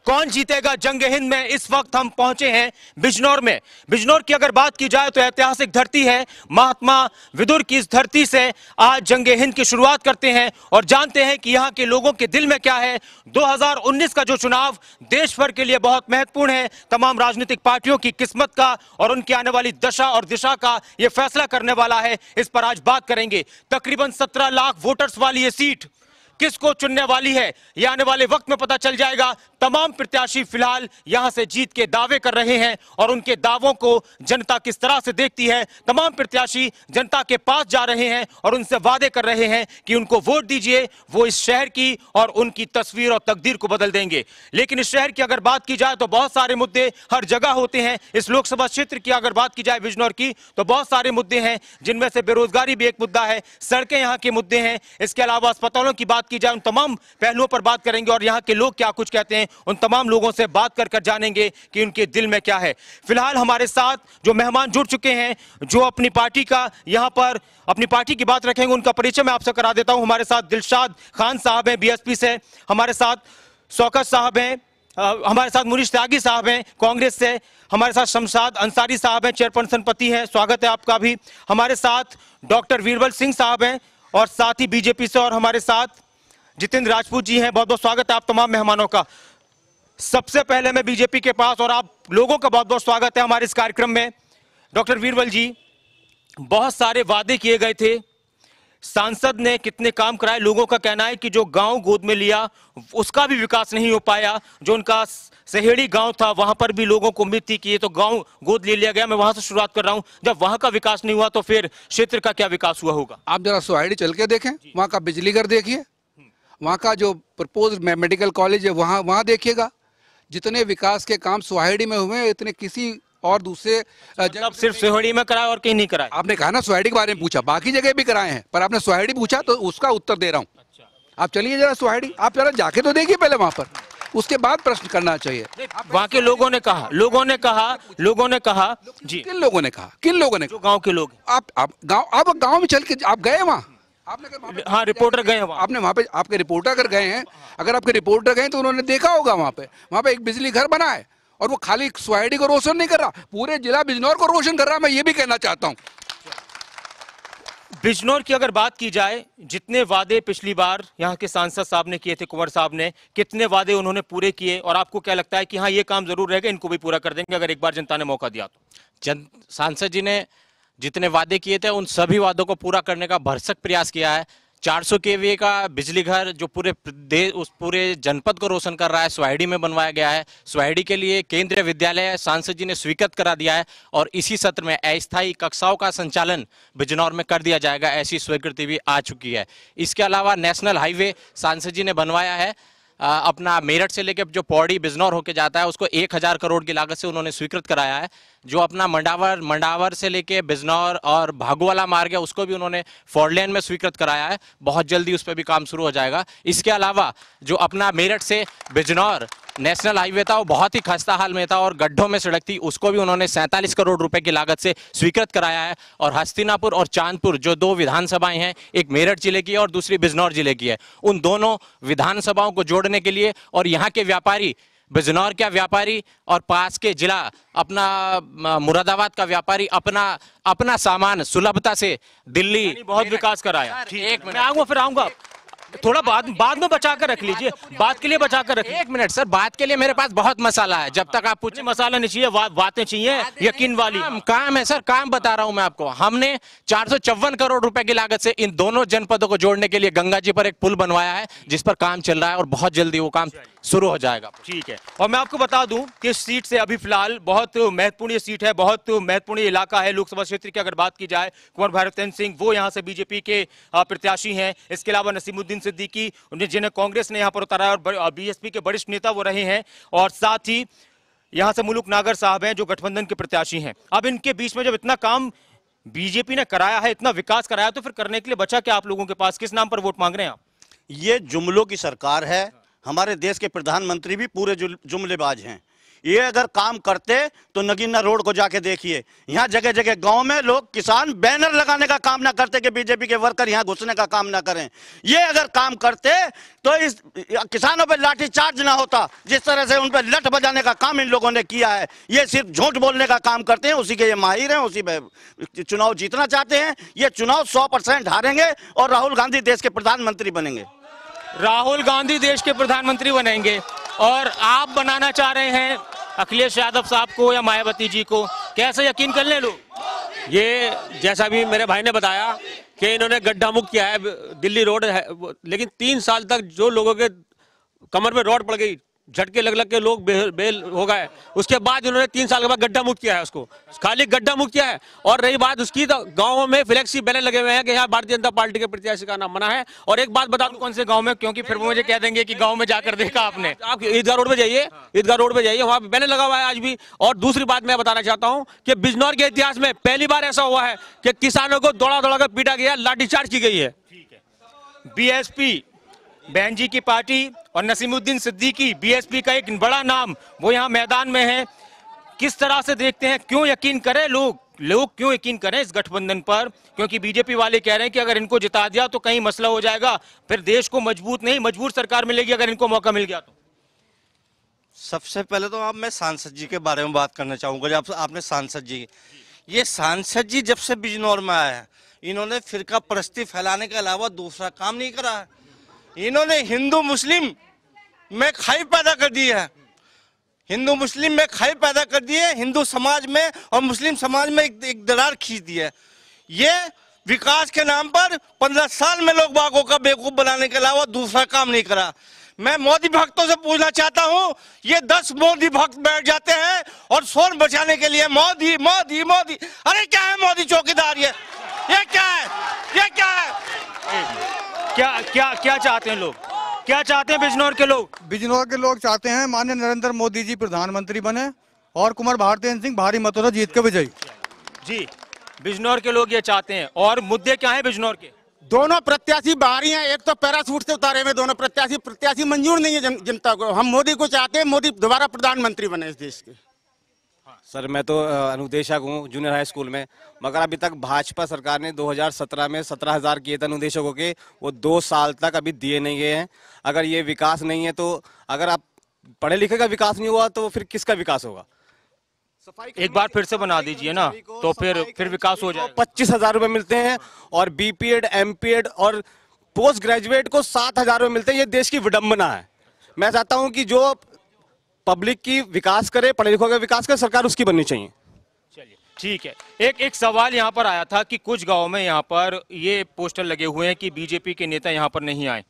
कौन जीतेगा जंग हिंद में। इस वक्त हम पहुंचे हैं बिजनौर में। बिजनौर की अगर बात की जाए तो ऐतिहासिक धरती है। महात्मा विदुर की इस धरती से आज जंग हिंद की शुरुआत करते हैं और जानते हैं कि यहां के लोगों के दिल में क्या है। 2019 का जो चुनाव देश भर के लिए बहुत महत्वपूर्ण है, तमाम राजनीतिक पार्टियों की किस्मत का और उनकी आने वाली दशा और दिशा का यह फैसला करने वाला है। इस पर आज बात करेंगे। तकरीबन 17 लाख वोटर्स वाली ये सीट किसको चुनने वाली है, यह आने वाले वक्त में पता चल जाएगा। तमाम प्रत्याशी फिलहाल यहां से जीत के दावे कर रहे हैं और उनके दावों को जनता किस तरह से देखती है। तमाम प्रत्याशी जनता के पास जा रहे हैं और उनसे वादे कर रहे हैं कि उनको वोट दीजिए, वो इस शहर की और उनकी तस्वीर और तकदीर को बदल देंगे। लेकिन इस शहर की अगर बात की जाए तो बहुत सारे मुद्दे हर जगह होते हैं। इस लोकसभा क्षेत्र की अगर बात की जाए बिजनौर की तो बहुत सारे मुद्दे हैं, जिनमें से बेरोजगारी भी एक मुद्दा है, सड़कें यहां के मुद्दे हैं। इसके अलावा अस्पतालों की बात की जाए, उन तमाम पहलुओं पर बात करेंगे और यहां के लोग क्या कुछ कहते हैं, उन तमाम लोगों से बात कर जानेंगे कि उनके दिल में क्या है। फिलहाल हमारे साथ जो मेहमान जुड़ चुके हैं, जो अपनी पार्टी का यहां पर अपनी पार्टी की बात रखेंगे, उनका परिचय मैं आपसे करा देता हूं। हमारे साथ दिलशाद खान साहब हैं बीएसपी से, हमारे साथ शौकत साहब हैं, हमारे साथ मुनीश त्यागी साहब हैं कांग्रेस से, हमारे साथ शमशाद अंसारी साहब हैं, चेयरपर्सन पति हैं, स्वागत है आपका भी। हमारे साथ डॉक्टर वीरबल सिंह साहब हैं और साथ ही बीजेपी से, और हमारे साथ जितेंद्र राजपूत जी हैं। बहुत बहुत स्वागत है आप तमाम मेहमानों का। सबसे पहले मैं बीजेपी के पास, और आप लोगों का बहुत बहुत स्वागत है हमारे इस कार्यक्रम में। डॉक्टर वीरबल जी, बहुत सारे वादे किए गए थे, सांसद ने कितने काम कराए। लोगों का कहना है कि जो गांव गोद में लिया उसका भी विकास नहीं हो पाया। जो उनका सहेड़ी गांव था वहां पर भी लोगों को उम्मीद थी कि ये तो गांव गोद ले लिया गया। मैं वहां से शुरुआत कर रहा हूं, जब वहां का विकास नहीं हुआ तो फिर क्षेत्र का क्या विकास हुआ होगा। आप जरा सोहाइडी चल के देखें, वहां का बिजली घर देखिए, वहाँ का जो प्रपोज मेडिकल कॉलेज है वहाँ देखिएगा। जितने विकास के काम सोहाइडी में हुए इतने किसी और दूसरे जब सिर्फ सोहाइडी में कराया और कहीं नहीं कराया। आपने कहा ना सोहाइडी के बारे में पूछा, बाकी जगह भी कराए हैं, पर आपने सोहाइडी पूछा तो उसका उत्तर दे रहा हूँ। आप चलिए जरा सोहाइडी, आप जरा जाके तो देखिए पहले वहाँ पर, उसके बाद प्रश्न करना चाहिए। वहाँ के लोगों ने कहा जी। किन लोगों ने कहा? जो गाँव के लोग। आप गाँव में चल के आप गए वहाँ? आपने हाँ, रिपोर्टर गए हैं आपने वहाँ पे, आपके रिपोर्टर अगर गए हैं, अगर आपके रिपोर्टर गए तो उन्होंने देखा होगा वहाँ पे एक बिजली घर बना है और वो खाली सोहाइडी को रोशन नहीं कर रहा, पूरे जिला बिजनौर को रोशन कर रहा है। मैं ये भी कहना चाहता हूँ। बिजनौर की अगर बात की जाए, जितने वादे पिछली बार यहाँ के सांसद साहब ने किए थे, कुंवर साहब ने, कितने वादे उन्होंने पूरे किए, और आपको क्या लगता है कि हाँ ये काम जरूर रहेगा, इनको भी पूरा कर देंगे अगर एक बार जनता ने मौका दिया तो? सांसद जी ने जितने वादे किए थे उन सभी वादों को पूरा करने का भरसक प्रयास किया है। 400 केवीए का बिजली घर जो पूरे जनपद को रोशन कर रहा है, सोहाइडी में बनवाया गया है। सोहाइडी के लिए केंद्रीय विद्यालय सांसद जी ने स्वीकृत करा दिया है और इसी सत्र में अस्थायी कक्षाओं का संचालन बिजनौर में कर दिया जाएगा, ऐसी स्वीकृति भी आ चुकी है। इसके अलावा नेशनल हाईवे सांसद जी ने बनवाया है, अपना मेरठ से लेकर जो पौड़ी बिजनौर होके जाता है उसको 1000 करोड़ की लागत से उन्होंने स्वीकृत कराया है। जो अपना मंडावर से लेके बिजनौर और भागोवाला मार्ग है उसको भी उन्होंने 4 लेन में स्वीकृत कराया है। बहुत जल्दी उस पर भी काम शुरू हो जाएगा। इसके अलावा जो अपना मेरठ से बिजनौर नेशनल हाईवे था वो बहुत ही खस्ता हाल में था और गड्ढों में सड़क थी, उसको भी उन्होंने 47 करोड़ रुपए की लागत से स्वीकृत कराया है। और हस्तिनापुर और चांदपुर जो 2 विधानसभाएं हैं, एक मेरठ जिले की है और दूसरी बिजनौर जिले की है, उन दोनों विधानसभाओं को जोड़ने के लिए और यहाँ के व्यापारी, बिजनौर का व्यापारी और पास के जिला अपना मुरादाबाद का व्यापारी अपना सामान सुलभता से दिल्ली बहुत विकास कराया। एक मिनट आऊंगा, फिर आऊंगा, थोड़ा बाद में बचा कर रख लीजिए, बात के लिए बचा कर रखिए। 1 मिनट सर, बात के लिए मेरे पास बहुत मसाला है, जब तक आप पूछे। मसाला नहीं चाहिए, बातें चाहिए यकीन वाली। काम है सर, काम बता रहा हूं मैं आपको। हमने 454 करोड़ रुपए की लागत से इन दोनों जनपदों को जोड़ने के लिए गंगा जी पर एक पुल बनवाया है, जिस पर काम चल रहा है और बहुत जल्दी वो काम शुरू हो जाएगा। ठीक है, और मैं आपको बता दूं कि इस सीट से अभी फिलहाल बहुत महत्वपूर्ण ये सीट है, बहुत महत्वपूर्ण इलाका है लोकसभा क्षेत्र की। अगर बात की जाए, कुंवर भारतेंद्र सिंह वो यहाँ से बीजेपी के प्रत्याशी हैं। इसके अलावा नसीमुद्दीन सिद्दीकी, जिन्हें कांग्रेस ने यहाँ पर उतारा है और बीएसपी के वरिष्ठ नेता वो रहे हैं, और साथ ही यहाँ से मुलुक नागर साहब हैं जो गठबंधन के प्रत्याशी हैं। अब इनके बीच में जब इतना काम बीजेपी ने कराया है, इतना विकास कराया, तो फिर करने के लिए बचा क्या आप लोगों के पास? किस नाम पर वोट मांग रहे हैं आप? ये जुमलों की सरकार है। हमारे देश के प्रधानमंत्री भी पूरे जुमलेबाज हैं। ये अगर काम करते तो नगीना रोड को जाके देखिए, यहाँ जगह जगह गांव में लोग किसान बैनर लगाने का काम ना करते कि बीजेपी के वर्कर यहाँ घुसने का काम ना करें। ये अगर काम करते तो इस किसानों पे लाठी चार्ज ना होता। जिस तरह से उन पर लठ बजाने का काम इन लोगों ने किया है, ये सिर्फ झूठ बोलने का काम करते हैं, उसी के ये माहिर हैं, उसी पे चुनाव जीतना चाहते हैं। ये चुनाव 100% हारेंगे और राहुल गांधी देश के प्रधानमंत्री बनेंगे। राहुल गांधी देश के प्रधानमंत्री बनेंगे और आप बनाना चाह रहे हैं अखिलेश यादव साहब को या मायावती जी को, कैसे यकीन कर लें लोग? ये जैसा भी मेरे भाई ने बताया कि इन्होंने गड्ढा मुक्त किया है, दिल्ली रोड है, लेकिन 3 साल तक जो लोगों के कमर में रॉड पड़ गई, झटके लग लग के लोग बेल हो गए, उसके बाद उन्होंने 3 साल के बाद गड्ढा मुक्त किया है, उसको खाली गड्ढा मुक्त किया है। और रही बात उसकी, तो गाँव में फ्लेक्सी बैनर लगे हुए हैं कि यहाँ भारतीय जनता पार्टी के प्रत्याशी का नाम मना है। और एक बात बता दूं, कौन से गांव में, क्योंकि फिर वो मुझे कह देंगे कि गांव में जाकर देखा आपने। आप ईदगाह रोड पे जाइए, ईदगाह रोड पे जाइए, वहाँ पे बैनर लगा हुआ है आज भी। और दूसरी बात मैं बताना चाहता हूँ कि बिजनौर के इतिहास में पहली बार ऐसा हुआ है कि किसानों को दौड़ा दौड़ा कर पीटा गया, लाठीचार्ज की गई है। बीएसपी बहन जी की पार्टी और नसीमुद्दीन सिद्दीकी, बीएसपी का एक बड़ा नाम, वो यहाँ मैदान में है। किस तरह से देखते हैं, क्यों यकीन करें लोग क्यों यकीन करें इस गठबंधन पर? क्योंकि बीजेपी वाले कह रहे हैं कि अगर इनको जिता दिया तो कहीं मसला हो जाएगा, फिर देश को मजबूत सरकार मिलेगी अगर इनको मौका मिल गया तो। सबसे पहले तो मैं सांसद जी के बारे में बात करना चाहूंगा। जब आपने सांसद जी, ये सांसद जी जब से बिजनौर में आया है, इन्होंने फिरका परस्ती फैलाने के अलावा दूसरा काम नहीं करा है। इन्होंने हिंदू मुस्लिम में खाई पैदा कर दी है, हिंदू मुस्लिम में खाई पैदा कर दी है, हिंदू समाज में और मुस्लिम समाज में एक दरार खींच दी है। ये विकास के नाम पर 15 साल में लोग बागों का बेवकूफ बनाने के अलावा दूसरा काम नहीं करा। मैं मोदी भक्तों से पूछना चाहता हूं, ये 10 मोदी भक्त बैठ जाते हैं और शोर बचाने के लिए मोदी मोदी मोदी, अरे क्या है मोदी चौकीदार? ये क्या है, ये क्या है? क्या चाहते हैं लोग, क्या चाहते हैं बिजनौर के लोग? बिजनौर के लोग चाहते हैं माननीय नरेंद्र मोदी जी प्रधानमंत्री बने और कुमार भारतीय सिंह भारी मतों से जीत के विजयी। जी, बिजनौर के लोग ये चाहते हैं। और मुद्दे क्या हैं बिजनौर के? दोनों प्रत्याशी बाहरी हैं, एक तो पैराशूट से उतारे हुए दोनों प्रत्याशी मंजूर नहीं है जनता को। हम मोदी को चाहते हैं, मोदी दोबारा प्रधानमंत्री बने इस देश के। सर मैं तो अनुदेशक हूँ जूनियर हाई स्कूल में, मगर अभी तक भाजपा सरकार ने 2017 में 17,000 किए थे अनुदेशकों के, वो 2 साल तक अभी दिए नहीं गए हैं। अगर ये विकास नहीं है तो, अगर आप पढ़े लिखे का विकास नहीं हुआ तो फिर किसका विकास होगा? एक बार फिर से बना दीजिए ना, तो फिर विकास हो जाएगा। 25,000 रुपए मिलते हैं और बीपीएड, एमपीएड और पोस्ट ग्रेजुएट को 7,000 रुपए मिलते हैं। ये देश की विडंबना है। मैं चाहता हूँ कि जो पब्लिक की विकास करे, पढ़े लिखों का विकास करे, सरकार उसकी बननी चाहिए। चलिए ठीक है। एक सवाल यहाँ पर आया था कि कुछ गाँव में यहाँ पर ये पोस्टर लगे हुए हैं कि बीजेपी के नेता यहाँ पर नहीं आए।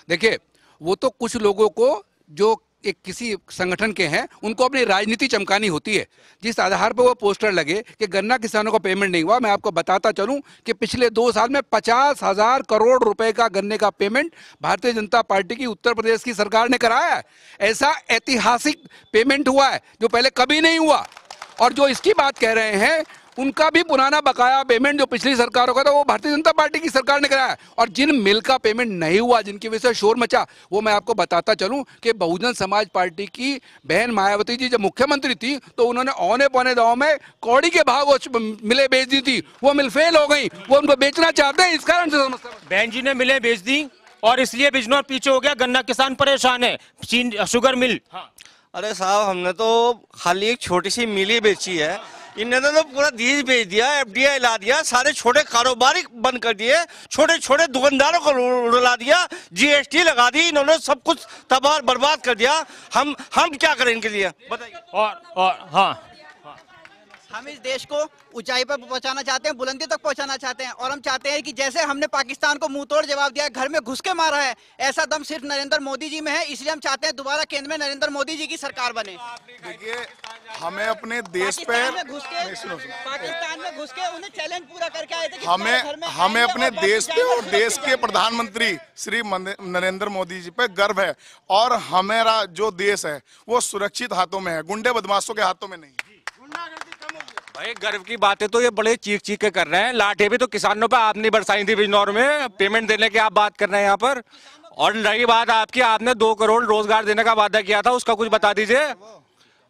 देखिए, वो तो कुछ लोगों को जो एक किसी संगठन के हैं उनको अपनी राजनीति चमकानी होती है। जिस आधार पर वो पोस्टर लगे कि गन्ना किसानों का पेमेंट नहीं हुआ, मैं आपको बताता चलूं कि पिछले 2 साल में 50,000 करोड़ रुपए का गन्ने का पेमेंट भारतीय जनता पार्टी की उत्तर प्रदेश की सरकार ने कराया है। ऐसा ऐतिहासिक पेमेंट हुआ है जो पहले कभी नहीं हुआ। और जो इसकी बात कह रहे हैं उनका भी पुराना बकाया पेमेंट जो पिछली सरकारों का था वो भारतीय जनता पार्टी की सरकार ने कराया। और जिन मिल का पेमेंट नहीं हुआ, जिनकी वजह से शोर मचा, वो मैं आपको बताता चलूं कि बहुजन समाज पार्टी की बहन मायावती जी जब मुख्यमंत्री थी तो उन्होंने औने पौने दाव में कौड़ी के भाव मिलें बेच दी थी। वो मिल फेल हो गई, वो उनको बेचना चाहते हैं, इस कारण से समस्या। बहन जी ने मिलें बेच दी और इसलिए बिजनौर पीछे हो गया, गन्ना किसान परेशान है, शुगर मिल। हाँ। अरे साहब, हमने तो खाली एक छोटी सी मिल ही बेची है, इन्होंने तो पूरा दीज बेच दिया, एफडीआई ला दिया, सारे छोटे कारोबारी बंद कर दिए, छोटे छोटे दुकानदारों को रुला दिया, जीएसटी लगा दी, इन्होंने सब कुछ तबाह बर्बाद कर दिया। हम क्या करें इनके लिए बताइए? और हाँ, हम इस देश को ऊंचाई पर पहुंचाना चाहते हैं, बुलंदी तक पहुंचाना चाहते हैं। और हम चाहते हैं कि जैसे हमने पाकिस्तान को मुंह तोड़ जवाब दिया, घर में घुस के मारा है, ऐसा दम सिर्फ नरेंद्र मोदी जी में है। इसलिए हम चाहते हैं दोबारा केंद्र में नरेंद्र मोदी जी की सरकार बने। देखिए, हमें अपने देश पे पाकिस्तान में घुस के उन्हें चैलेंज पूरा करके आए थे कि हमें अपने देश पे और देश के प्रधानमंत्री श्री नरेंद्र मोदी जी पे गर्व है। और हमारा जो देश है वो सुरक्षित हाथों में है, गुंडे बदमाशों के हाथों में नहीं। भाई गर्व की बातें तो ये बड़े चीख के कर रहे हैं। लाठे भी तो किसानों पे आपने बरसाई थी बिजनौर में, पेमेंट देने की आप बात कर रहे हैं यहाँ पर। और रही बात आपकी, आपने 2 करोड़ रोजगार देने का वादा किया था, उसका कुछ बता दीजिए।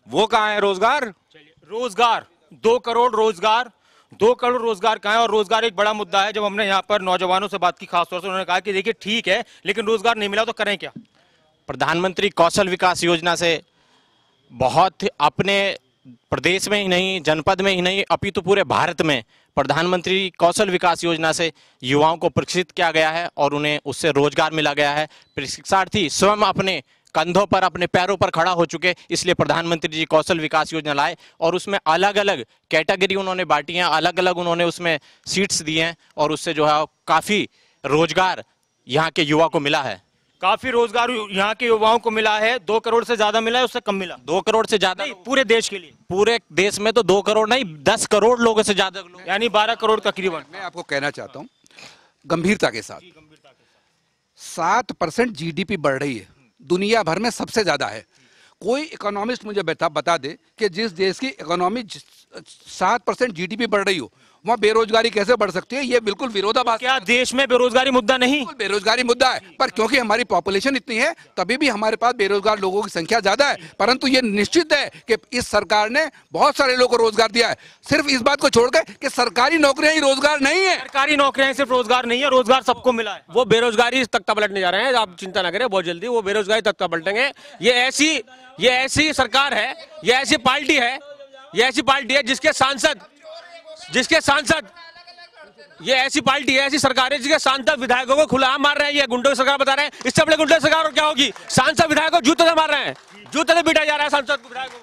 वो कहाँ है रोजगार? रोजगार 2 करोड़ रोजगार, 2 करोड़ रोजगार कहाँ है? और रोजगार एक बड़ा मुद्दा है। जब हमने यहाँ पर नौजवानों से बात की खासतौर से, उन्होंने कहा कि देखिए ठीक है लेकिन रोजगार नहीं मिला तो करें क्या। प्रधानमंत्री कौशल विकास योजना से बहुत अपने प्रदेश में ही नहीं, जनपद में ही नहीं, अपितु पूरे भारत में प्रधानमंत्री कौशल विकास योजना से युवाओं को प्रशिक्षित किया गया है और उन्हें उससे रोजगार मिला गया है। प्रशिक्षार्थी स्वयं अपने कंधों पर, अपने पैरों पर खड़ा हो चुके, इसलिए प्रधानमंत्री जी कौशल विकास योजना लाए और उसमें अलग अलग कैटेगरी उन्होंने बांटी हैं, अलग अलग उन्होंने उसमें सीट्स दी हैं और उससे जो है काफी रोजगार यहाँ के युवा को मिला है। काफी रोजगार यहाँ के युवाओं को मिला है। 2 करोड़ से ज्यादा मिला है, उससे कम मिला? 2 करोड़ से ज्यादा पूरे देश के लिए? पूरे देश में तो 2 करोड़ नहीं, 10 करोड़ लोगों से ज्यादा लोग, यानी 12 करोड़ तकरीबन। मैं आपको कहना चाहता हूँ गंभीरता के साथ, 7% जीडीपी बढ़ रही है, दुनिया भर में सबसे ज्यादा है। कोई इकोनॉमिस्ट मुझे बता दे कि जिस देश की इकोनॉमी 7% जीडीपी बढ़ रही हो वहाँ बेरोजगारी कैसे बढ़ सकती है? ये बिल्कुल विरोधाभास। क्या देश में बेरोजगारी मुद्दा नहीं? बेरोजगारी मुद्दा है, पर क्योंकि हमारी पॉपुलेशन इतनी है तभी भी हमारे पास बेरोजगार लोगों की संख्या ज्यादा है। परंतु ये निश्चित है कि इस सरकार ने बहुत सारे लोगों को रोजगार दिया है। सिर्फ इस बात को छोड़कर कि सरकारी नौकरियां ही रोजगार नहीं है। सरकारी नौकरियां सिर्फ रोजगार नहीं है, रोजगार सबको मिला है। वो बेरोजगारी तख्ता पलटने जा रहे हैं, आप चिंता ना करें, बहुत जल्दी वो बेरोजगारी तख्ता पलटेंगे। ये ऐसी सरकार है, ये ऐसी पार्टी है जिसके सांसद ये ऐसी पार्टी है, ऐसी सरकार है जिसके सांसद विधायकों को खुलेआम मार रहे हैं। ये गुंडों की सरकार बता रहे हैं। इससे बड़े गुंडों की सरकार और क्या होगी? सांसद विधायकों को जूते से मार रहे हैं, जूते से पीटा जा रहा है सांसद विधायकों को।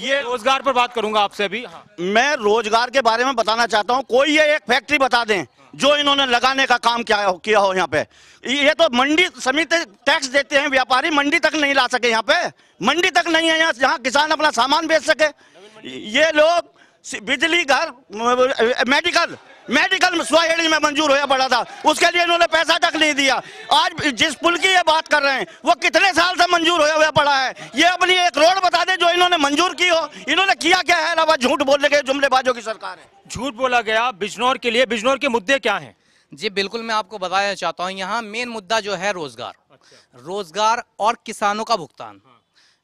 ये रोजगार पर बात करूंगा आपसे अभी। हाँ। मैं रोजगार के बारे में बताना चाहता हूँ। कोई ये एक फैक्ट्री बता दें जो इन्होंने लगाने का काम किया हो यहाँ पे। ये तो मंडी समिति टैक्स देते हैं, व्यापारी मंडी तक नहीं ला सके, यहाँ पे मंडी तक नहीं है जहाँ किसान अपना सामान बेच सके। ये लोग बिजली घर, मेडिकल स्वाहिली में मंजूर होया पड़ा था, उसके लिए इन्होंने पैसा तक नहीं दिया। आज जिस पुल की ये बात कर रहे हैं वो कितने साल से मंजूर होया हुआ पड़ा है। ये अपनी एक रोड बता दें जो इन्होंने मंजूर की हो। इन्होंने किया क्या है? अलावा झूठ बोलने के जुमलेबाजों की सरकार है। झूठ बोला गया बिजनौर के लिए। बिजनौर के मुद्दे क्या हैं? जी बिल्कुल, मैं आपको बताना चाहता हूँ। यहाँ मेन मुद्दा जो है रोजगार और किसानों का भुगतान,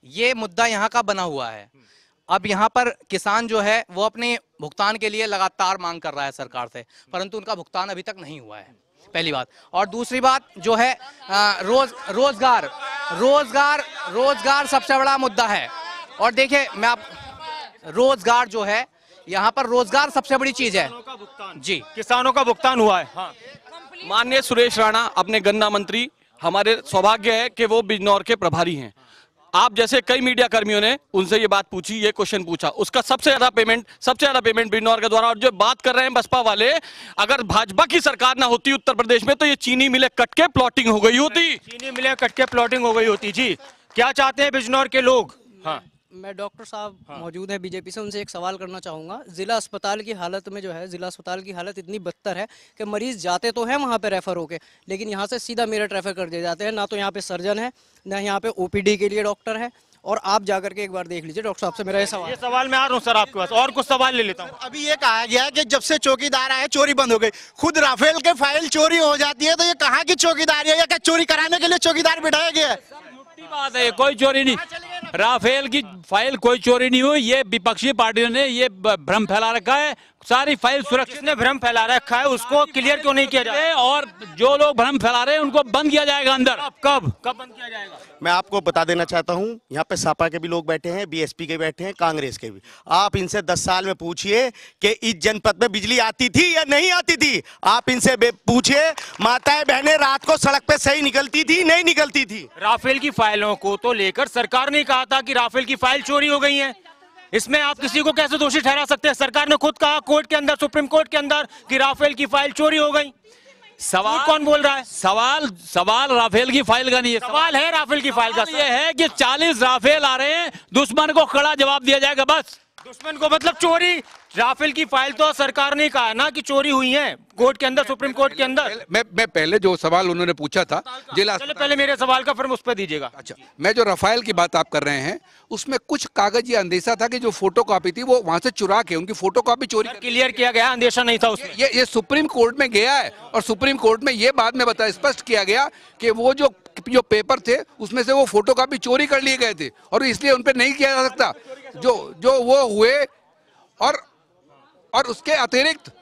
ये मुद्दा यहाँ का बना हुआ है। अब यहाँ पर किसान जो है वो अपने भुगतान के लिए लगातार मांग कर रहा है सरकार से, परंतु उनका भुगतान अभी तक नहीं हुआ है, पहली बात। और दूसरी बात जो है रोजगार सबसे बड़ा मुद्दा है। और देखिए रोजगार जो है यहाँ पर रोजगार सबसे बड़ी चीज है जी। किसानों का भुगतान हुआ है। हाँ। माननीय सुरेश राणा अपने गन्ना मंत्री, हमारे सौभाग्य है कि वो बिजनौर के प्रभारी हैं। आप जैसे कई मीडिया कर्मियों ने उनसे ये बात पूछी, ये क्वेश्चन पूछा, उसका सबसे ज्यादा पेमेंट बिजनौर के द्वारा। और जो बात कर रहे हैं बसपा वाले, अगर भाजपा की सरकार ना होती उत्तर प्रदेश में तो ये चीनी मिलें कट के प्लॉटिंग हो गई होती। चीनी मिलें कट के प्लॉटिंग हो गई होती। जी क्या चाहते हैं बिजनौर के लोग? हाँ। मैं डॉक्टर साहब मौजूद है बीजेपी से, उनसे एक सवाल करना चाहूँगा। ज़िला अस्पताल की हालत में जो है, ज़िला अस्पताल की हालत इतनी बदतर है कि मरीज़ जाते तो हैं वहाँ पे रेफ़र होके, लेकिन यहाँ से सीधा मेरठ रेफ़र कर दिए जाते हैं। ना तो यहाँ पे सर्जन है, ना यहाँ पे ओपीडी के लिए डॉक्टर है। और आप जाकर के एक बार देख लीजिए। डॉक्टर साहब से मेरा ये सवाल मैं आ रहा हूँ सर आपके पास, और कुछ सवाल ले लेता हूँ। अभी ये कहा गया है कि जब से चौकीदार आए चोरी बंद हो गई। खुद राफेल के फाइल चोरी हो जाती है तो ये कहाँ की चौकीदारी है? या क्या चोरी कराने के लिए चौकीदार बिठाया गया है? बात है, कोई चोरी नहीं, राफेल की फाइल कोई चोरी नहीं हुई। ये विपक्षी पार्टियों ने ये भ्रम फैला रखा है, सारी फाइल सुरक्षित ने भ्रम फैला रखा है, उसको क्लियर क्यों नहीं किया जाए? और जो लोग भ्रम फैला रहे हैं उनको बंद किया जाएगा अंदर। कब बंद किया जाएगा? मैं आपको बता देना चाहता हूं, यहाँ पे सपा के भी लोग बैठे हैं, बीएसपी के बैठे हैं, कांग्रेस के भी। आप इनसे 10 साल में पूछिए कि इस जनपद में बिजली आती थी या नहीं आती थी। आप इनसे पूछिए, माताएं बहनें रात को सड़क पे सही निकलती थी, नहीं निकलती थी। राफेल की फाइलों को तो लेकर सरकार ने कहा था कि राफेल की फाइल चोरी हो गई है। इसमें आप किसी को कैसे दोषी ठहरा सकते हैं? सरकार ने खुद कहा कोर्ट के अंदर, सुप्रीम कोर्ट के अंदर, कि राफेल की फाइल चोरी हो गई। सवाल कौन बोल रहा है? सवाल राफेल की फाइल का नहीं है, सवाल है राफेल की फाइल का। ये है कि 40 राफेल आ रहे हैं, दुश्मन को कड़ा जवाब दिया जाएगा। बस दुश्मन को मतलब चोरी। राफेल की फाइल तो सरकार ने कहा ना कि चोरी हुई है, कोर्ट के अंदर, सुप्रीम कोर्ट के अंदर। मैं पहले जो सवाल उन्होंने पूछा था जिला, पहले मेरे सवाल का फिर उस पर दीजिएगा। अच्छा, मैं जो राफेल की बात आप कर रहे हैं उसमें कुछ कागज ये अंदेशा था कि जो फोटो कॉपी थी वो वहां से चुरा के उनकी फोटो कॉपी चोरी क्लियर किया गया, अंदेशा नहीं था उसमें। ये सुप्रीम कोर्ट में गया है और सुप्रीम कोर्ट में ये बाद में स्पष्ट किया गया कि वो जो जो पेपर थे उसमें से वो फोटोकॉपी चोरी कर लिए गए थे और इसलिए उन पर नहीं किया जा सकता जो वो हुए। और उसके अतिरिक्त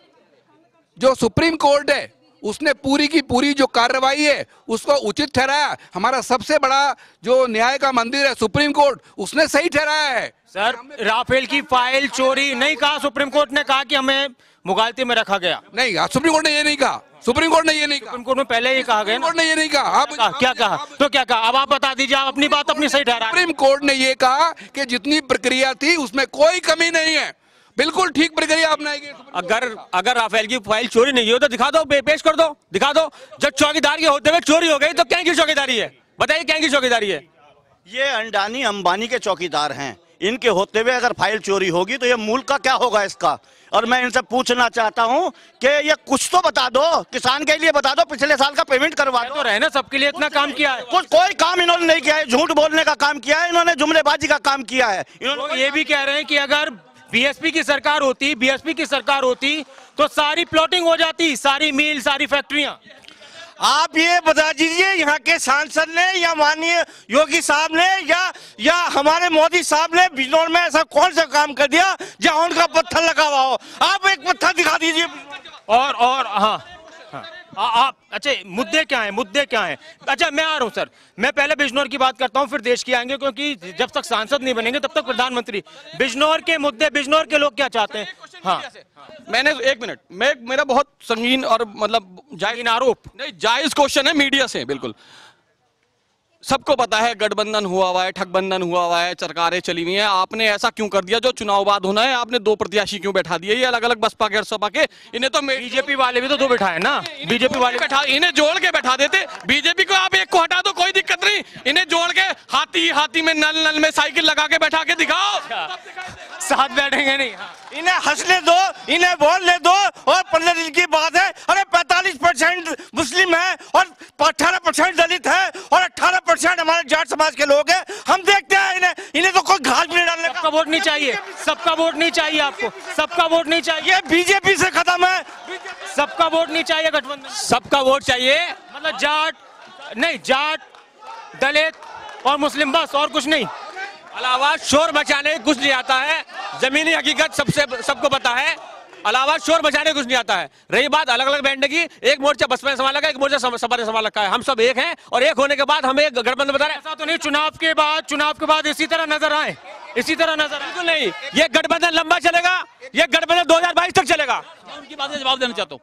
जो सुप्रीम कोर्ट है उसने पूरी की पूरी जो कार्रवाई है उसको उचित ठहराया। हमारा सबसे बड़ा जो न्याय का मंदिर है सुप्रीम कोर्ट, उसने सही ठहराया है। सर, राफेल की फाइल चोरी नहीं कहा, सुप्रीम कोर्ट ने कहा कि हमें मुगालते में रखा गया। नहीं, सुप्रीम कोर्ट ने ये नहीं कहा। सुप्रीम कोर्ट ने ये नहीं कहा। सुप्रीम कोर्ट में पहले ही कहा गया। सुप्रीम कोर्ट ने ये नहीं कहा। आप क्या कहा? तो क्या कहा? अब आप बता दीजिए, आप अपनी बात अपनी सही ठहरा। सुप्रीम कोर्ट ने ये कहा कि जितनी प्रक्रिया थी उसमें कोई कमी नहीं है, बिल्कुल ठीक प्रक्रिया अपनाएगी। अगर राफेल की फाइल चोरी नहीं हो तो दिखा दो, पेश कर दो, दिखा दो। जब चौकीदार के होते हुए चोरी हो गई तो क्या की चौकीदारी है? बताइए क्या की चौकीदारी है? ये अंडानी अंबानी के चौकीदार हैं, इनके होते हुए अगर फाइल चोरी होगी तो ये मूल का क्या होगा इसका? और मैं इनसे पूछना चाहता हूं कि ये कुछ तो बता दो, किसान के लिए बता दो, पिछले साल का पेमेंट करवा दो। तो रहे ना, सबके लिए इतना काम किया है। कोई काम इन्होंने नहीं किया है, झूठ बोलने का काम किया है इन्होंने, जुमलेबाजी का काम किया है इन्होंने। ये भी कह रहे हैं कि अगर बीएसपी की सरकार होती तो सारी प्लॉटिंग हो जाती, सारी मिल, सारी फैक्ट्रियां। आप ये बता दीजिए यहाँ के सांसद ने या माननीय योगी साहब ने या हमारे मोदी साहब ने बिजनौर में ऐसा कौन सा काम कर दिया जहाँ उनका पत्थर लगा हुआ हो? आप एक पत्थर दिखा दीजिए। और हाँ, आप अच्छा, मुद्दे क्या हैं? अच्छा, मैं आ रहा हूँ सर, मैं पहले बिजनौर की बात करता हूँ, फिर देश की आएंगे, क्योंकि जब तक सांसद नहीं बनेंगे तब तक प्रधानमंत्री। बिजनौर के मुद्दे, बिजनौर के लोग क्या चाहते हैं? हाँ, मैंने 1 मिनट, मेरा बहुत संगीन और मतलब जायज आरोप नहीं, जायज क्वेश्चन है मीडिया से। बिल्कुल सबको पता है गठबंधन हुआ है, ठगबंधन हुआ है, सरकारें चली हुई हैं। आपने ऐसा क्यों कर दिया? जो चुनाव बाद होना है आपने 2 प्रत्याशी क्यों बैठा दिए? ये अलग अलग बसपा के और सपा के, इन्हें तो बीजेपी वाले भी तो 2 बैठाए ना, बीजेपी वाले बैठा, इन्हें जोड़ के बैठा देते। बीजेपी को आप एक को हटा दो, कोई दिक्कत नहीं, इन्हें जोड़ के हाथी में नल में साइकिल लगा के बैठा के दिखाओ, साथ बैठेंगे नहीं। इन्हें हंसने दो, इन्हें बोलने दो। और 15 दिन की बात है, अरे 45% मुस्लिम है और 18% दलित है और 18% हमारे जाट समाज के लोग हैं। हम देखते हैं इन्हें तो कोई घास भी नहीं डालने का। सबका वोट नहीं चाहिए, सबका वोट नहीं चाहिए आपको, सबका वोट नहीं चाहिए। ये बीजेपी से खत्म है, सबका वोट नहीं चाहिए गठबंधन, सबका वोट चाहिए। मतलब जाट, दलित और मुस्लिम, बस और कुछ नहीं। अलावा शोर मचाने कुछ नहीं आता है, जमीनी हकीकत सबको पता है। अलावा शोर मचाने कुछ नहीं आता है। रही बात अलग अलग बैठने की, एक मोर्चा बसपा ने संभाल रखा है, एक मोर्चा सपा ने संभाल रखा है। हम सब एक हैं और एक होने के बाद हम एक गठबंधन बता रहे हैं। ऐसा तो नहीं चुनाव के बाद इसी तरह नजर आए, बिल्कुल नहीं। ये गठबंधन लंबा चलेगा, ये गठबंधन 2022 तक चलेगा। उनकी बात का जवाब देना चाहता हूँ।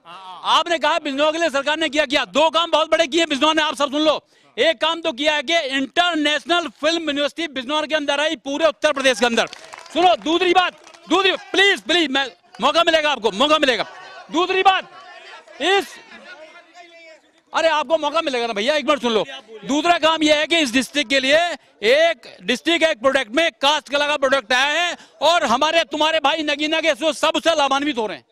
आपने कहा बिजनौर के लिए सरकार ने किया 2 काम बहुत बड़े किए बिजनौर ने, आप सब सुन लो। एक काम तो किया है कि इंटरनेशनल फिल्म यूनिवर्सिटी बिजनौर के अंदर आई, पूरे उत्तर प्रदेश के अंदर। सुनो, दूसरी बात, प्लीज मैं मौका मिलेगा आपको, मौका मिलेगा। दूसरी बात, अरे आपको मौका मिलेगा ना भैया, एक मिनट सुन लो। दूसरा काम यह है कि इस डिस्ट्रिक्ट के लिए एक प्रोडक्ट में कास्ट कला का प्रोडक्ट आया है और हमारे तुम्हारे भाई नगीना के सब उससे लाभान्वित हो रहे हैं।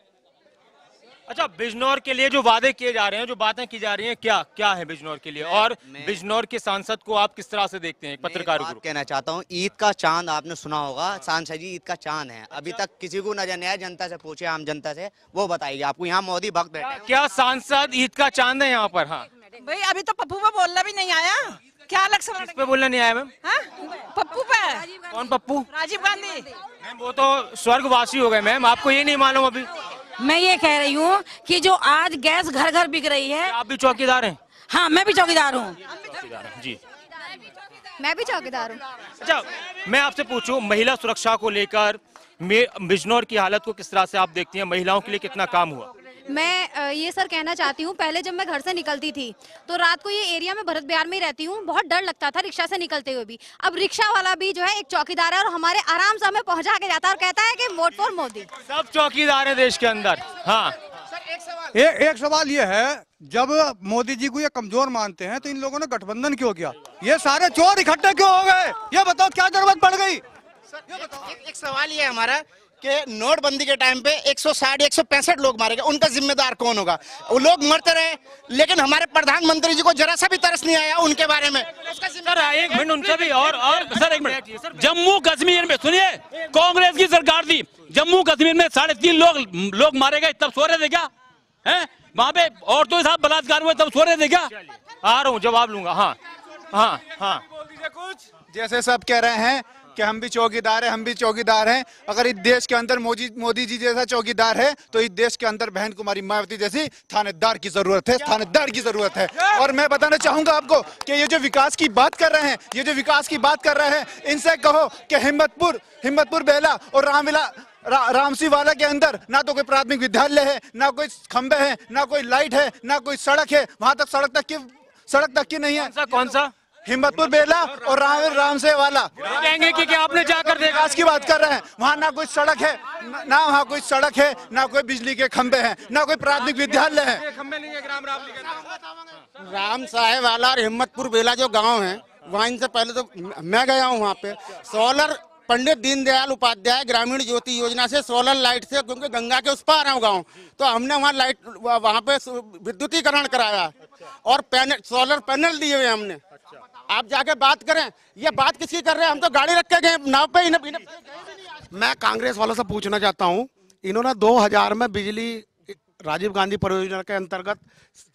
अच्छा, बिजनौर के लिए जो वादे किए जा रहे हैं, जो बातें की जा रही हैं, क्या है बिजनौर के लिए? और बिजनौर के सांसद को आप किस तरह से देखते हैं? पत्रकार कहना चाहता हूँ, ईद का चांद आपने सुना होगा, सांसद जी ईद का चांद है, अभी तक किसी को नजर नहीं आया। जनता से पूछे, आम जनता से, वो बताएगी आपको। यहाँ मोदी भक्त बैठे हैं। क्या सांसद ईद का चांद है यहाँ पर? हाँ भाई, अभी तो पप्पू पे बोलना भी नहीं आया। क्या अलग सवाल पे बोलना नहीं आया मैम? पप्पू पे। कौन पप्पू? राजीव गांधी। मैम वो तो स्वर्गवासी हो गए मैम, आपको ये नहीं मालूम? अभी मैं ये कह रही हूँ कि जो आज गैस घर घर बिक रही है। आप भी चौकीदार हैं? हाँ, मैं भी चौकीदार हूँ। जी, मैं भी चौकीदार हूँ। अच्छा, मैं आपसे पूछूं, महिला सुरक्षा को लेकर बिजनौर की हालत को किस तरह से आप देखती हैं? महिलाओं के लिए कितना काम हुआ? मैं ये सर कहना चाहती हूँ, पहले जब मैं घर से निकलती थी तो रात को ये एरिया में भरत बिहार में ही रहती हूँ, बहुत डर लगता था रिक्शा से निकलते हुए भी। अब रिक्शा वाला भी जो है एक चौकीदार है और हमारे आराम से हमें पहुँचा के जाता है और कहता है कि वोट फॉर मोदी। सब चौकीदार है देश के अंदर। हाँ, एक सवाल ये है, जब मोदी जी को ये कमजोर मानते हैं तो इन लोगों ने गठबंधन क्यों किया? ये सारे चोर इकट्ठे क्यों हो गए? ये बताओ, क्या जरूरत पड़ गई? एक सवाल ये है हमारा कि नोटबंदी के टाइम पे 160-165 लोग मारे गए, उनका जिम्मेदार कौन होगा? वो लोग मरते रहे, लेकिन हमारे प्रधानमंत्री जी को जरा सा भी तरस नहीं आया उनके बारे में। सर एक मिनट उनसे भी और सर एक मिनट, जम्मू कश्मीर में सुनिए, कांग्रेस की सरकार थी, जम्मू कश्मीर में 3.5 लोग मारे गए, तब सो रहे थे क्या? हैं वहाँ पे औरतों के साथ बलात्कार हुए, तब सो रहे थे क्या? आ रहा हूँ, जवाब लूंगा। हाँ, हाँ हाँ जैसे सब कह रहे हैं कि हम भी चौकीदार हैं, हम भी चौकीदार हैं। अगर इस देश के अंदर मोदी जी जैसा चौकीदार है तो इस देश के अंदर बहन कुमारी मायावती जैसी थानेदार की जरूरत है, थानेदार की जरूरत है। और मैं बताना चाहूंगा आपको कि ये जो विकास की बात कर रहे हैं, ये जो विकास की बात कर रहे हैं, इनसे कहो कि हिम्मतपुर बेला और रामसी वाला के अंदर ना तो कोई प्राथमिक विद्यालय है, ना कोई खंबे हैं, ना कोई लाइट है, ना कोई सड़क है। वहां तक सड़क तक की नहीं है। कौन सा हिम्मतपुर बेला और रामसे वाला कहेंगे कि आपने जाकर देखा, विकास की बात कर रहे हैं। वहाँ ना कोई सड़क है, ना वहाँ कोई सड़क है, ना कोई बिजली के खंबे हैं, ना कोई प्राथमिक विद्यालय है। राम साहेब वाला और हिम्मतपुर बेला जो गांव है, वहाँ इनसे पहले तो मैं गया हूँ। वहाँ पे सोलर पंडित दीनदयाल उपाध्याय ग्रामीण ज्योति योजना से सोलर लाइट से, क्योंकि गंगा के उस पार है गाँव, तो हमने वहाँ लाइट, वहाँ पे विद्युतीकरण कराया और सोलर पैनल दिए हुए हमने। आप जाके बात करें, ये बात किसकी कर रहे हैं? हम तो गाड़ी रख के गए नाव पे। मैं कांग्रेस वालों से पूछना चाहता हूं, इन्होंने 2000 में बिजली राजीव गांधी परियोजना के अंतर्गत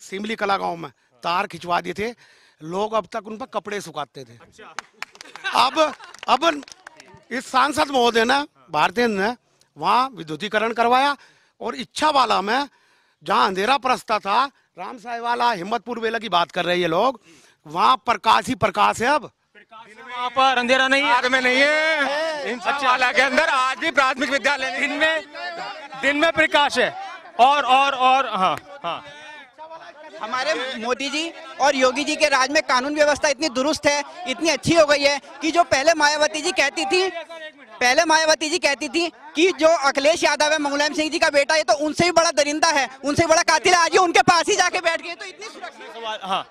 सिमली कला गांव में तार खिंचवा दिए थे। लोग अब तक उन पर कपड़े सुखाते थे। अब इस सांसद महोदय ने, भारतीय ने वहाँ विद्युतीकरण करवाया और इच्छा वाला में जहाँ अंधेरा परसता था, राम साहेब वाला हिम्मतपुर बेला की बात कर रहे हैं लोग, वहाँ प्रकाश ही प्रकाश है। अब वहाँ पर अंधेरा नहीं है, में नहीं है। वाला के अंदर आज भी प्राथमिक विद्यालय दिन में प्रकाश है। और हाँ हाँ, हमारे मोदी जी और योगी जी के राज में कानून व्यवस्था इतनी दुरुस्त है, इतनी अच्छी हो गई है कि जो पहले मायावती जी कहती थी कि जो अखिलेश यादव है मुलायम सिंह जी का बेटा, ये तो उनसे भी बड़ा दरिंदा है, उनसे बड़ा कातिल है, आज ये उनके पास ही जाके बैठ गए। तो इतनी सुरक्षित। हाँ,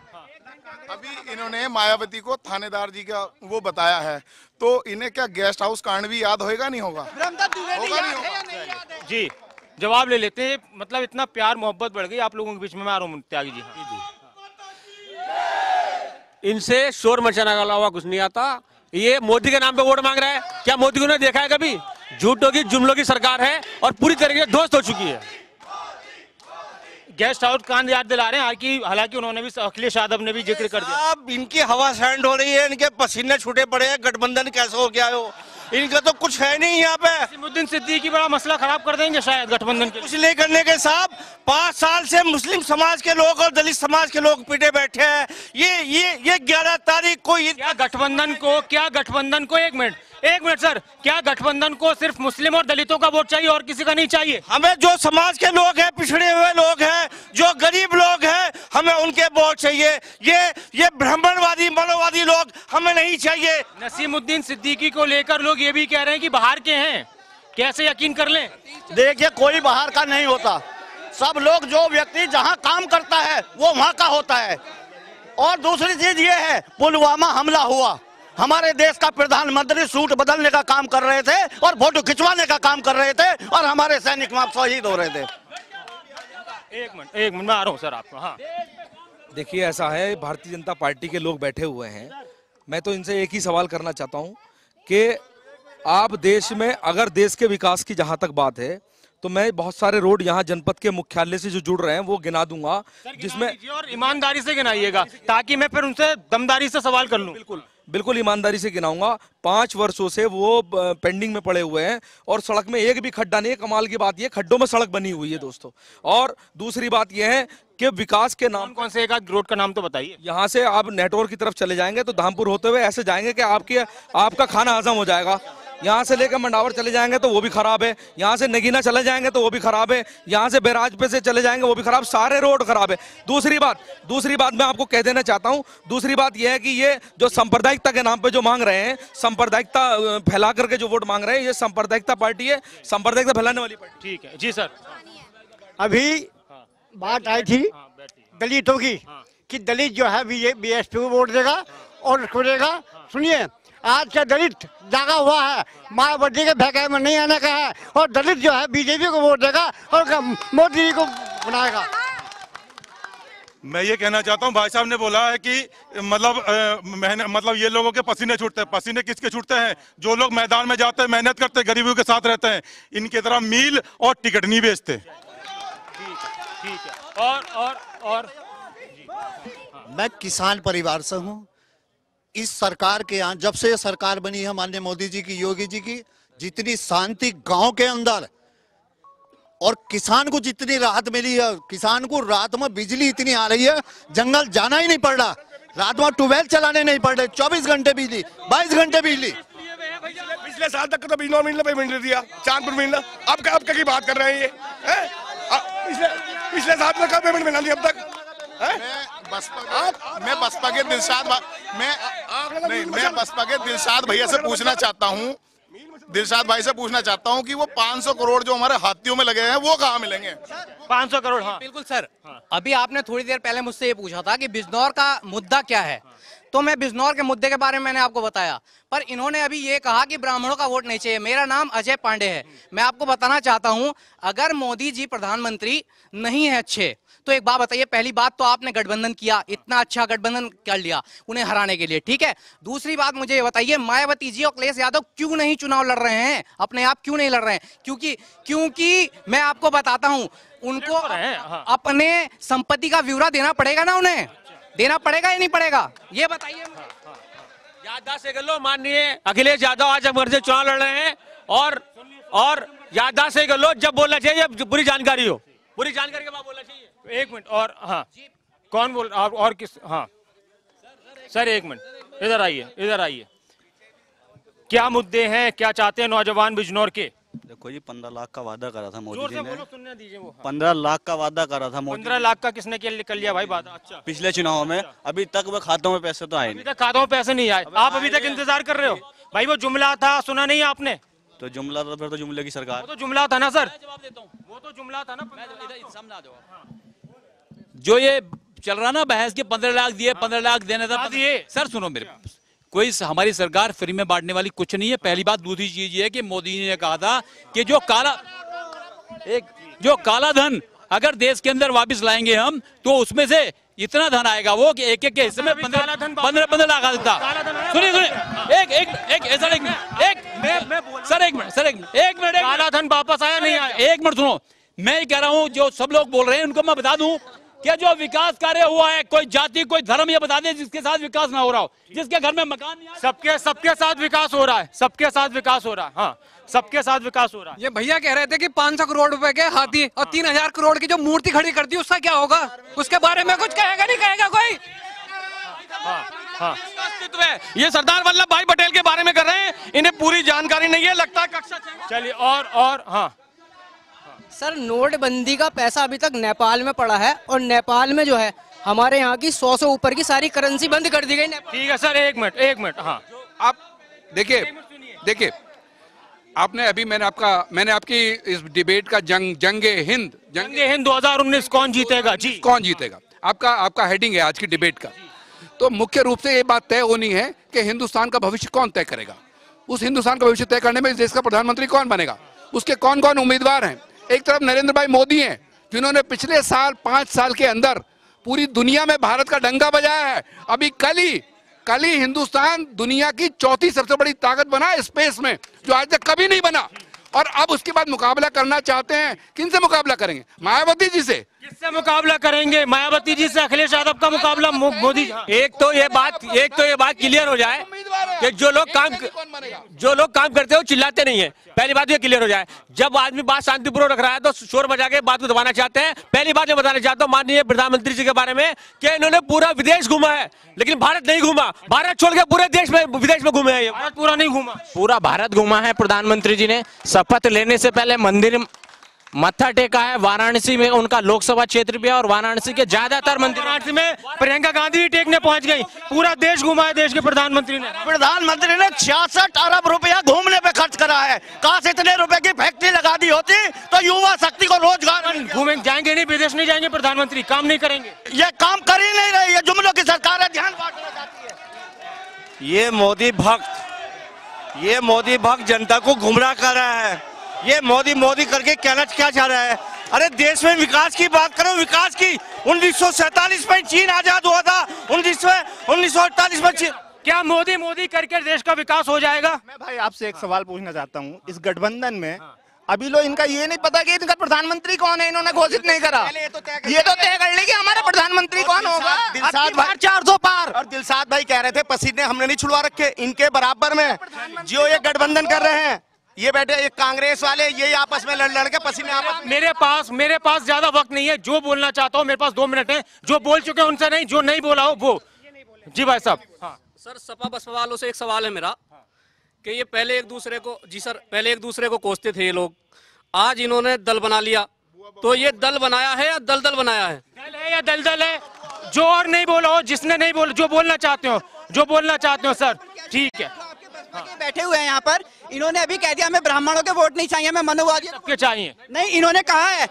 अभी इन्होंने मायावती को थानेदार जी का वो बताया है, तो इन्हें क्या गेस्ट हाउस कांड भी याद होगा नहीं होगा? जी जवाब ले लेते हैं। मतलब इतना प्यार मोहब्बत बढ़ गई आप लोगों के बीच में। मैं आ रहा हूँ त्यागी जी। इनसे शोर मचाने के अलावा कुछ नहीं आता। ये मोदी के नाम पे वोट मांग रहा है। क्या मोदी को ने देखा है कभी? झूठों की जुमलों की सरकार है और पूरी तरीके से ध्वस्त हो चुकी है। गेस्ट हाउस कांड याद दिला रहे हैं, हालांकि उन्होंने भी, अखिलेश यादव ने भी जिक्र कर दिया। अब इनकी हवा सैंड हो रही है, इनके पसीने छूटे पड़े हैं। गठबंधन कैसे हो गया हो, इनका तो कुछ है नहीं यहाँ पे। नसीमुद्दीन सिद्दीकी बड़ा मसला खराब कर देंगे शायद गठबंधन के। कुछ नहीं करने के साहब, 5 साल से मुस्लिम समाज के लोग और दलित समाज के लोग पिटे बैठे हैं। ये 11 तारीख को क्या गठबंधन को एक मिनट सर, क्या गठबंधन को सिर्फ मुस्लिम और दलितों का वोट चाहिए और किसी का नहीं चाहिए? हमें जो समाज के लोग हैं, पिछड़े हुए लोग हैं, जो गरीब लोग हैं, हमें उनके वोट चाहिए। ये ब्राह्मणवादी मनोवादी लोग हमें नहीं चाहिए। नसीमुद्दीन सिद्दीकी को लेकर लोग ये भी कह रहे हैं कि बाहर के हैं, कैसे यकीन कर लें? देखिए, कोई बाहर का नहीं होता। सब लोग, जो व्यक्ति जहां काम करता है वो वहां का होता है। और दूसरी चीज ये है, पुलवामा हमला हुआ, हमारे देश का प्रधानमंत्री सूट बदलने का काम कर रहे थे और फोटो खिंचवाने का काम कर रहे थे और हमारे सैनिक वहां शहीद हो रहे थे। एक मिनट मैं आ रहा हूँ सर आपको। हाँ देखिए, ऐसा है, भारतीय जनता पार्टी के लोग बैठे हुए हैं। मैं तो इनसे एक ही सवाल करना चाहता हूँ कि आप देश में, अगर देश के विकास की जहां तक बात है, तो मैं बहुत सारे रोड यहाँ जनपद के मुख्यालय से जो जुड़ रहे हैं वो गिना दूंगा, जिसमें, और ईमानदारी से गिनाइएगा ताकि मैं फिर उनसे दमदारी से सवाल कर लूं। बिल्कुल ईमानदारी से गिनाऊंगा। 5 वर्षों से वो पेंडिंग में पड़े हुए हैं और सड़क में एक भी खड्डा नहीं है। कमाल की बात ये, खड्डों में सड़क बनी हुई है दोस्तों। और दूसरी बात ये है कि विकास के नाम, कौन से एक आध रोड का नाम तो बताइए। यहाँ से आप नेटवर्क की तरफ चले जाएंगे तो धामपुर होते हुए ऐसे जाएंगे कि आपका खाना हजम हो जाएगा। यहाँ से लेकर मंडावर चले जाएंगे तो वो भी खराब है, यहाँ से नगीना चले जाएंगे तो वो भी खराब है, यहाँ से बैराज पे से चले जाएंगे वो भी खराब, सारे रोड खराब है। दूसरी बात मैं आपको कह देना चाहता हूँ, दूसरी बात यह है कि ये जो सांप्रदायिकता के नाम पे जो मांग रहे हैं, सांप्रदायिकता फैला करके जो वोट मांग रहे हैं, ये सांप्रदायिकता पार्टी है, सांप्रदायिकता फैलाने वाली पार्टी। ठीक है जी सर। अभी बात आई थी दलितों की कि दलित जो है बीएसपी को वोट देगा और उसको देगा। सुनिए, आज का दलित जागा हुआ है, मायावती के भैके में नहीं आने का है, और दलित जो है बीजेपी को वोट देगा और मोदी जी को बनाएगा। मैं ये कहना चाहता हूँ, भाई साहब ने बोला है कि मतलब ये लोगों के पसीने छूटते हैं। पसीने किसके छूटते हैं? जो लोग मैदान में जाते हैं, मेहनत करते हैं, गरीबों के साथ रहते हैं। इनकी तरह मील और टिकट नहीं बेचते। ठीक है। और मैं किसान परिवार से हूँ। इस सरकार के यहाँ जब से ये सरकार बनी है माननीय मोदी जी की, योगी जी की, जितनी शांति गांव के अंदर और किसान को जितनी राहत मिली है, किसान को रात में बिजली इतनी आ रही है, जंगल जाना ही नहीं पड़ रहा, रात में ट्यूबवेल चलाने नहीं पड़ रहे, 24 घंटे बिजली, 22 घंटे बिजली। पिछले साल तक तो बिजनौर मिलने पेमेंट नहीं दिया, चांदपुर मिलना, अब क्या की बात कर रहे हैं ये? पिछले साल तक का पेमेंट मिला नहीं अब तक। मैं बसपा के दिलशाद भैया से पूछना चाहता हूँ, दिलशाद भाई से पूछना चाहता हूँ कि वो 500 करोड़ जो हमारे हाथियों में लगे हैं वो कहाँ मिलेंगे? 500 करोड़, हाँ बिल्कुल सर। अभी आपने थोड़ी देर पहले मुझसे ये पूछा था कि बिजनौर का मुद्दा क्या है, तो मैं बिजनौर के मुद्दे के बारे में मैंने आपको बताया, पर इन्होंने अभी ये कहा कि ब्राह्मणों का वोट नहीं चाहिए। मेरा नाम अजय पांडे है। मैं आपको बताना चाहता हूं, अगर मोदी जी प्रधानमंत्री नहीं है अच्छे, तो एक बात बताइए, पहली बात तो आपने गठबंधन किया, इतना अच्छा गठबंधन कर लिया उन्हें हराने के लिए, ठीक है। दूसरी बात मुझे ये बताइए, मायावती जी और अखिलेश यादव क्यों नहीं चुनाव लड़ रहे हैं, अपने आप क्यों नहीं लड़ रहे हैं? क्योंकि मैं आपको बताता हूं, उनको अपने संपत्ति का ब्यौरा देना पड़ेगा ना, उन्हें देना पड़ेगा या नहीं पड़ेगा, ये बताइए। याददाश्त से कर लो, माननीय अखिलेश यादव आज अमर से चुनाव लड़ रहे हैं, और याददाश्त से कर लो, जब बोलना चाहिए पूरी जानकारी हो, पूरी जानकारी के बाद बोलना चाहिए। एक मिनट, और हाँ कौन बोल, और किस, हाँ सर एक मिनट, इधर आइए, क्या मुद्दे हैं, क्या चाहते हैं नौजवान बिजनौर के? देखो जी, 15 लाख का वादा करा था मोदी जी ने, सुनने दीजिए वो। 15 लाख का वादा करा था मोदी। 15 लाख का किसने कर लिया भाई वादा? अच्छा, पिछले चुनाव में, अभी तक वो खातों में पैसे तो आए नहीं। खातों में पैसे नहीं आए, आप अभी तक इंतजार कर रहे हो भाई? वो जुमला था, सुना नहीं आपने? तो जुमला था, फिर तो जुमले की सरकार। वो तो जुमला था ना सर, वो तो जुमला था ना। समझा दो जो ये चल रहा ना बहस के 15 लाख दिए, 15 लाख देने था दिए। सर सुनो, मेरे कोई हमारी सरकार फ्री में बांटने वाली कुछ नहीं है, पहली बात। दूसरी चीज ये है कि मोदी जी ने कहा था कि जो काला धन अगर देश के अंदर वापस लाएंगे हम, तो उसमें से इतना धन आएगा वो कि एक के हिस्से में 15 लाख आ सकता। सुनिए एक मिनट, काला धन वापस आया नहीं आया? एक मिनट सुनो, मैं ये कह रहा हूँ, जो सब लोग बोल रहे हैं उनको मैं बता दूं कि जो विकास कार्य हुआ है, कोई जाति कोई धर्म ये बता दें जिसके साथ विकास ना हो रहा हो, जिसके घर में मकान नहीं है। सबके साथ विकास हो रहा है, सबके साथ विकास हो रहा है, हाँ सबके साथ विकास हो रहा है। ये भैया कह रहे थे कि 500 करोड़ रुपए के हाथी और 3000 करोड़ की जो मूर्ति खड़ी कर दी, उसका क्या होगा? उसके बारे में कुछ कहेगा नहीं कहेगा कोई? अस्तित्व है, ये सरदार वल्लभ भाई पटेल के बारे में कर रहे हैं, इन्हें पूरी जानकारी नहीं है, लगता है कक्षा। चलिए, और हाँ सर, नोटबंदी का पैसा अभी तक नेपाल में पड़ा है, और नेपाल में जो है हमारे यहाँ की 100 से ऊपर की सारी करेंसी बंद कर दी गई। ठीक है सर, एक मिनट, हाँ आप देखिए, आपने अभी मैंने आपकी इस डिबेट का जंगे हिंद 2019 कौन जीतेगा जी, कौन जीतेगा, आपका हेडिंग है आज की डिबेट का। तो मुख्य रूप से ये बात तय होनी है कि हिंदुस्तान का भविष्य कौन तय करेगा। उस हिंदुस्तान का भविष्य तय करने में इस देश का प्रधानमंत्री कौन बनेगा, उसके कौन कौन उम्मीदवार हैं। एक तरफ नरेंद्र भाई मोदी हैं, जिन्होंने पिछले साल 5 साल के अंदर पूरी दुनिया में भारत का डंका बजाया है। अभी कल ही हिंदुस्तान दुनिया की 4थी सबसे बड़ी ताकत बना है स्पेस में, जो आज तक कभी नहीं बना। और अब उसके बाद मुकाबला करना चाहते हैं, किनसे मुकाबला करेंगे? मायावती जी से। किससे मुकाबला करेंगे? मायावती जी से, अखिलेश यादव का मुकाबला मोदी। एक तो ये बात क्लियर हो जाए कि जो लोग काम करते हैं वो चिल्लाते नहीं है, पहली बात ये क्लियर हो जाए। जब आदमी बात शांतिपूर्वक रख रहा है तो शोर मचा के बात को दबाना चाहते हैं। पहली बात मैं बताना चाहता हूँ माननीय प्रधानमंत्री जी के बारे में कि इन्होंने पूरा विदेश घूमा है, लेकिन भारत नहीं घूमा। भारत छोड़ के पूरे विदेश में घूमे हैं, भारत पूरा नहीं घूमा। पूरा भारत घूमा है प्रधानमंत्री जी ने। शपथ लेने से पहले मंदिर मत्था टेका है वाराणसी में, उनका लोकसभा क्षेत्र भी है, और वाराणसी के ज्यादातर मंदिर, वाराणसी में प्रियंका गांधी टेकने पहुंच गई। पूरा देश घुमा है देश के प्रधानमंत्री ने 66 अरब रुपया घूमने पे खर्च करा है। काश इतने रुपए की फैक्ट्री लगा दी होती तो युवा शक्ति को रोजगार। घूमें जाएंगे नहीं, विदेश नहीं जाएंगे प्रधानमंत्री, काम नहीं करेंगे। ये काम कर ही नहीं रही है, जुमलों की सरकार है, ध्यान बांटना चाहती है। ये मोदी भक्त जनता को गुमराह कर रहा है। ये मोदी करके कहना क्या चाह रहा है? अरे देश में विकास की बात करो, विकास की। 1947 में चीन आजाद हुआ था, 1948 में चीन। क्या मोदी करके देश का विकास हो जाएगा? मैं भाई आपसे एक सवाल पूछना चाहता हूँ, इस गठबंधन में अभी लोग इनका ये नहीं पता कि इनका प्रधानमंत्री कौन है, इन्होंने घोषित नहीं करा। ये तो तय कर ली कि हमारा प्रधानमंत्री कौन होगा। दिलसाद भाई 400 पार, और दिलसाद भाई कह रहे थे पसीने हमने नहीं छुड़वा रखे, इनके बराबर में जो ये गठबंधन कर रहे हैं, ये बैठे एक कांग्रेस वाले, ये आपस में लड़ के पसीने आपस। मेरे पास ज्यादा वक्त नहीं है, जो बोलना चाहता हूँ मेरे पास 2 मिनट है, जो बोल चुके हैं उनसे नहीं, जो नहीं बोला हो वो। जी भाई साहब। हाँ सर, सपा बसपा वालों से एक सवाल है मेरा कि ये पहले एक दूसरे को, जी सर, पहले एक दूसरे को कोसते थे ये लोग, आज इन्होंने दल बना लिया, तो ये दल बनाया है या दलदल बनाया है? दल है या दलदल है? जो और नहीं बोला हो, जिसने नहीं बोला, जो बोलना चाहते हो सर, ठीक है। बैठे हुए हैं यहाँ पर, इन्होंने अभी कह दिया हमें ब्राह्मणों के वोट नहीं चाहिए, हमें मनुवादी सबके चाहिए। नहीं, इन्होंने कहा है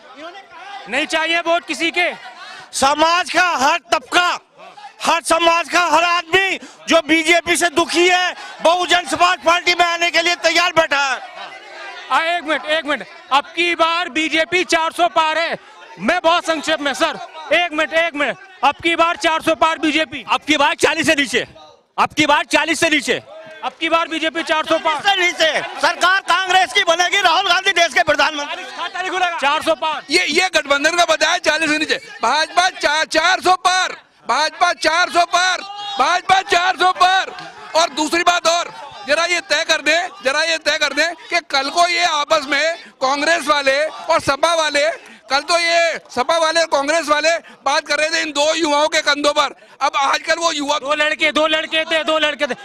नहीं चाहिए वोट किसी के। समाज का हर तबका, हर समाज का हर आदमी जो बीजेपी से दुखी है, बहुजन समाज पार्टी में आने के लिए तैयार बैठा है। एक मिनट, अब की बार बीजेपी 400 पार है। मैं बहुत संक्षेप में सर, एक मिनट, अब की बार 400 पार बीजेपी, अब की बार 40 से नीचे, अब की बार 40 से नीचे, अब की बार बीजेपी 400 पार से नीचे। सरकार कांग्रेस की बनेगी, राहुल गांधी देश के प्रधानमंत्री। 400 पार, ये गठबंधन का बताया 40 से नीचे, भाजपा 400 पार, भाजपा 400 पार, भाजपा 400 पार। और दूसरी बात और, जरा ये तय कर दे कि कल को ये आपस में कांग्रेस वाले और सपा वाले, कल तो ये सपा वाले और कांग्रेस वाले बात कर रहे थे इन 2 युवाओं के कंधों पर, अब आजकल वो युवा 2 लड़के थे,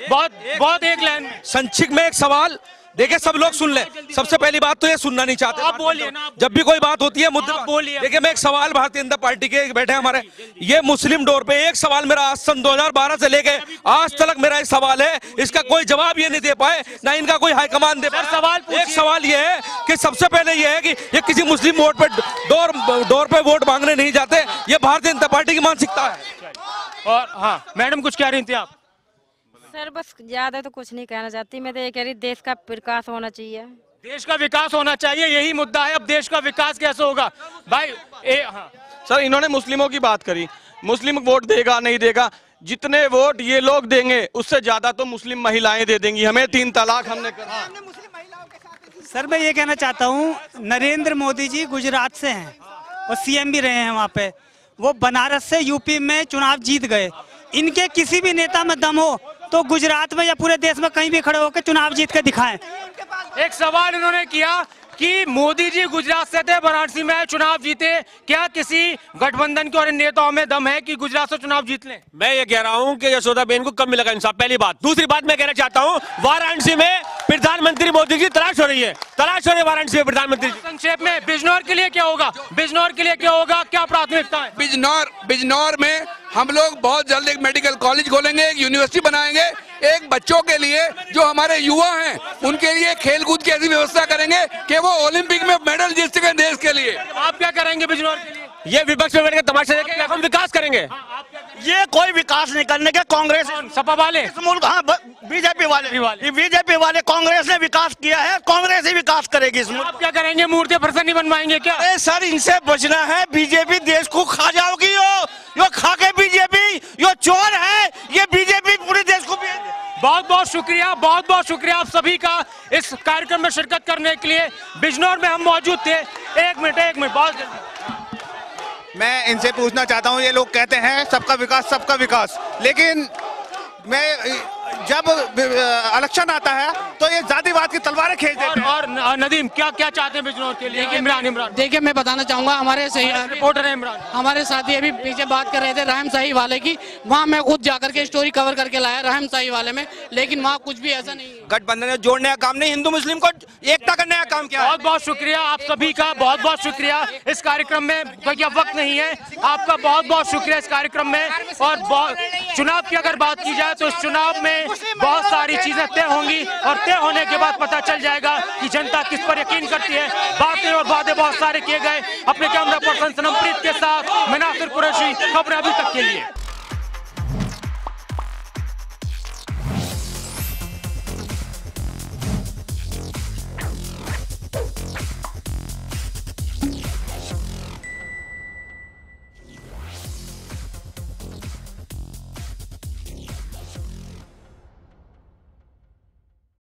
बहुत एक लाइन में। संक्षिप्त में एक सवाल, देखिए सब लोग सुन ले। सबसे पहली बात तो ये सुनना नहीं चाहते, आप बोलिए ना। जब भी कोई बात होती है मुद्दे बोलिए। देखिए मैं एक सवाल, भारतीय जनता पार्टी के बैठे हमारे, ये मुस्लिम डोर पे एक सवाल मेरा आज सन 2012 से लेके आज तक मेरा एक सवाल है, इसका कोई जवाब ये नहीं दे पाए, ना इनका कोई हाईकमान दे पाए। एक सवाल ये है कि सबसे पहले ये है कि ये किसी मुस्लिम वोट पे डोर पे वोट मांगने नहीं जाते, ये भारतीय जनता पार्टी की मानसिकता है। और हाँ मैडम कुछ कह रही थी आप? सर बस ज्यादा तो कुछ नहीं कहना चाहती, मैं तो ये कह रही देश का विकास होना चाहिए। देश का विकास होना चाहिए, यही मुद्दा है। अब देश का विकास कैसे होगा भाई? हाँ सर, इन्होंने मुस्लिमों की बात करी, मुस्लिम वोट देगा नहीं देगा, जितने वोट ये लोग देंगे उससे ज्यादा तो मुस्लिम महिलाएं दे देंगी हमें। 3 तलाक हमने करा। सर मैं ये कहना चाहता हूँ, नरेंद्र मोदी जी गुजरात से हैं और सीएम भी रहे हैं वहाँ पे, वो बनारस से यूपी में चुनाव जीत गए। इनके किसी भी नेता में दम हो तो गुजरात में या पूरे देश में कहीं भी खड़े होकर चुनाव जीत के दिखाएं। एक सवाल इन्होंने किया कि मोदी जी गुजरात से थे, वाराणसी में चुनाव जीते, क्या किसी गठबंधन के और इन नेताओं में दम है कि गुजरात से चुनाव जीत लें? मैं ये कह रहा हूँ कि यशोदा बेन को कब मिलेगा इंसाफ, पहली बात। दूसरी बात मैं कहना चाहता हूँ, वाराणसी में प्रधानमंत्री मोदी की तलाश हो रही है, वाराणसी में प्रधानमंत्री। संक्षेप में बिजनौर के लिए क्या होगा? क्या प्राथमिकता है? बिजनौर में हम लोग बहुत जल्द एक मेडिकल कॉलेज खोलेंगे, एक यूनिवर्सिटी बनाएंगे, एक बच्चों के लिए जो हमारे युवा हैं उनके लिए खेलकूद की ऐसी व्यवस्था करेंगे कि वो ओलंपिक में मेडल जीत सके देश के लिए। आप क्या करेंगे बिजनौर के लिए? ये विपक्ष में बैठ के तमाशा देखेंगे, हम विकास करेंगे। ये कोई विकास नहीं करने के, कांग्रेस सपा वाले इस मुल्क, हाँ बीजेपी वाले कांग्रेस ने विकास किया है, कांग्रेस ही विकास करेगी इस मुल्क। आप क्या करेंगे? मूर्ति प्रसन्न नहीं बनवाएंगे क्या? अरे सर इनसे बचना है, बीजेपी देश को खा जाओगी। यो खा के बीजेपी, यो चोर है, ये बीजेपी पूरे देश को। बहुत बहुत शुक्रिया आप सभी का इस कार्यक्रम में शिरकत करने के लिए। बिजनौर में हम मौजूद थे। एक मिनट बहुत जल्दी मैं इनसे पूछना चाहता हूं, ये लोग कहते हैं सबका विकास, लेकिन मैं जब इलेक्शन आता है तो ये जातिवाद की तलवारें खींच देते हैं। और नदीम क्या चाहते हैं बिजनौर के लिए? इमरान देखिए मैं बताना चाहूंगा, हमारे सही रिपोर्टर है इमरान, हमारे साथी अभी पीछे बात कर रहे थे रहम शाही वाले की, वहाँ मैं खुद जाकर के स्टोरी कवर करके लाया रहम शाही वाले में, लेकिन वहाँ कुछ भी ऐसा नहीं है। गठबंधन ने जोड़ने का काम नहीं, हिंदू मुस्लिम को एकता करने का काम किया। बहुत बहुत शुक्रिया आप सभी का, बहुत शुक्रिया इस कार्यक्रम में। भैया वक्त नहीं है, आपका बहुत शुक्रिया इस कार्यक्रम में। और चुनाव की अगर बात की जाए तो इस चुनाव में बहुत सारी चीजें तय होंगी और तय होने के बाद पता चल जाएगा कि जनता किस पर यकीन करती है। बातें और वादे बहुत सारे किए गए। अपने कैमरा पर्सन सनमप्रीत के साथ मैं नासिर कुरैशी, खबरें अभी तक के लिए।